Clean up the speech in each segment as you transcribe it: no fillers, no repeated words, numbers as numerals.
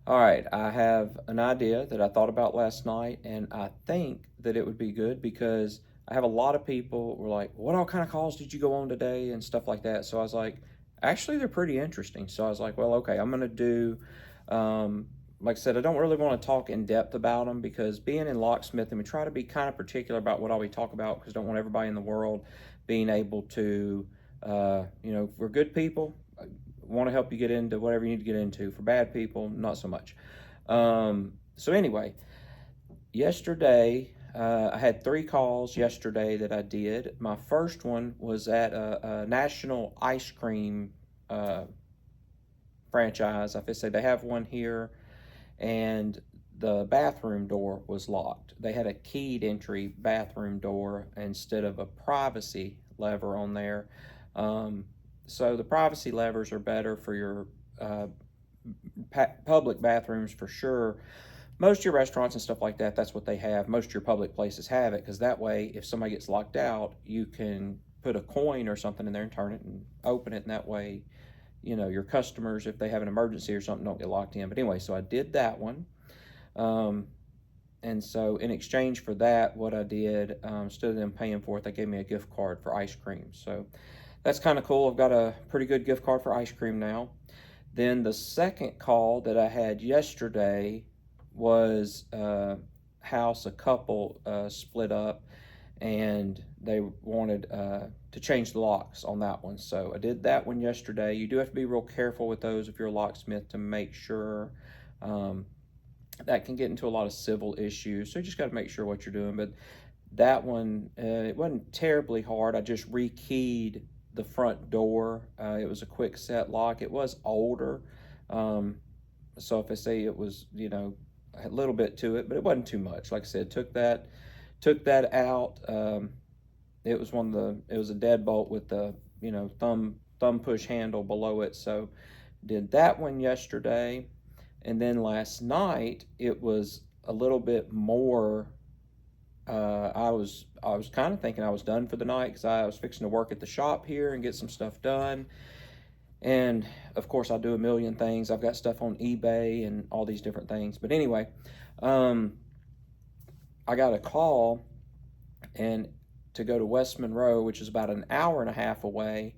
All right, I have an idea that I thought about last night, and I think that it would be good because I have a lot of people who are like, "What all kind of calls did you go on today?" and stuff like that. So I was like, actually, they're pretty interesting. So I was like, well, okay, I'm gonna do, um, like I said, I don't really want to talk in depth about them because being in locksmith, and we try to be kind of particular about what all we talk about because I don't want everybody in the world being able to, we're good people, want to help you get into whatever you need to get into. For bad people, not so much. So anyway, yesterday I had 3 calls yesterday that I did. My first one was at a national ice cream uh, franchise. I say they have one here, and the bathroom door was locked. They had a keyed entry bathroom door instead of a privacy lever on there. Um, so the privacy levers are better for your uh, public bathrooms for sure. Most of your restaurants and stuff like that, that's what they have. Most of your public places have it because that way, if somebody gets locked out, you can put a coin or something in there and turn it and open it. And that way, your customers, if they have an emergency or something, don't get locked in. But anyway, so I did that one. Um, and so in exchange for that, what I did, instead of them paying for it, they gave me a gift card for ice cream. So that's kind of cool. I've got a pretty good gift card for ice cream now. Then the second call that I had yesterday was house. A couple split up and they wanted to change the locks on that one. So I did that one yesterday. You do have to be real careful with those if you're a locksmith to make sure. Um, that can get into a lot of civil issues. So you just got to make sure what you're doing. But that one, it wasn't terribly hard. I just rekeyed the front door. It was a quick set lock. It was older. Um, so if I say it was, a little bit to it, but it wasn't too much. Like I said, took that out. It was a deadbolt with the, thumb push handle below it. So did that one yesterday. And then last night it was a little bit more. I was kind of thinking I was done for the night because I was fixing to work at the shop here and get some stuff done. And of course, I do a million things. I've got stuff on eBay and all these different things. But anyway, um, I got a call and to go to West Monroe, which is about an hour and a half away.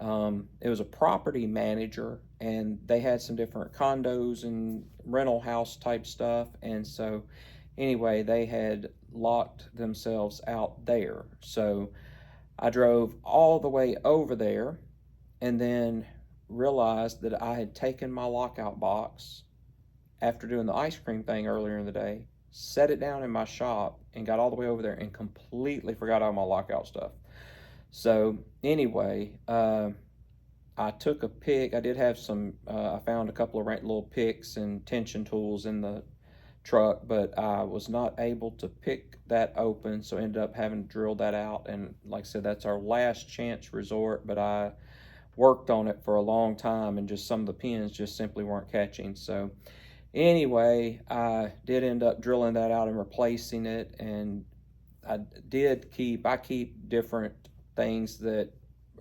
It was a property manager, and they had some different condos and rental house type stuff. And so, anyway, they had locked themselves out there. So I drove all the way over there and then realized that I had taken my lockout box after doing the ice cream thing earlier in the day, set it down in my shop, and got all the way over there and completely forgot all my lockout stuff. So anyway, I took a pick. I did have some. I found a couple of little picks and tension tools in the truck, but I was not able to pick that open, so ended up having to drill that out. And like I said, that's our last chance resort. But I worked on it for a long time, and just some of the pins just simply weren't catching. So anyway, I did end up drilling that out and replacing it, and I keep different things that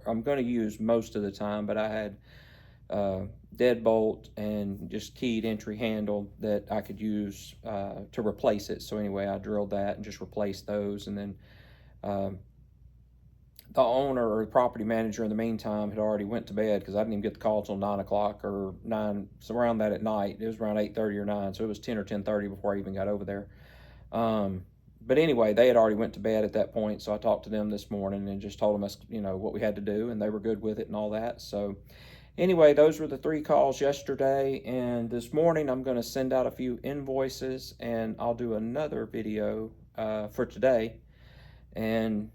I'm going to use most of the time, but I had deadbolt and just keyed entry handle that I could use to replace it. So anyway, I drilled that and just replaced those, and then um, the owner or the property manager in the meantime had already went to bed because I didn't even get the call till 9 o'clock or 9, so around that at night. It was around 8:30 or 9, so it was 10 or 10:30 before I even got over there. But anyway, they had already went to bed at that point, so I talked to them this morning and just told them us, what we had to do, and they were good with it and all that. So anyway, those were the 3 calls yesterday, and this morning I'm going to send out a few invoices, and I'll do another video for today, and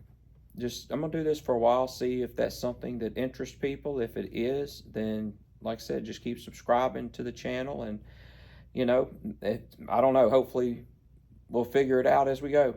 just I'm gonna do this for a while, see if that's something that interests people. If it is, then like I said, just keep subscribing to the channel, and I don't know, hopefully we'll figure it out as we go.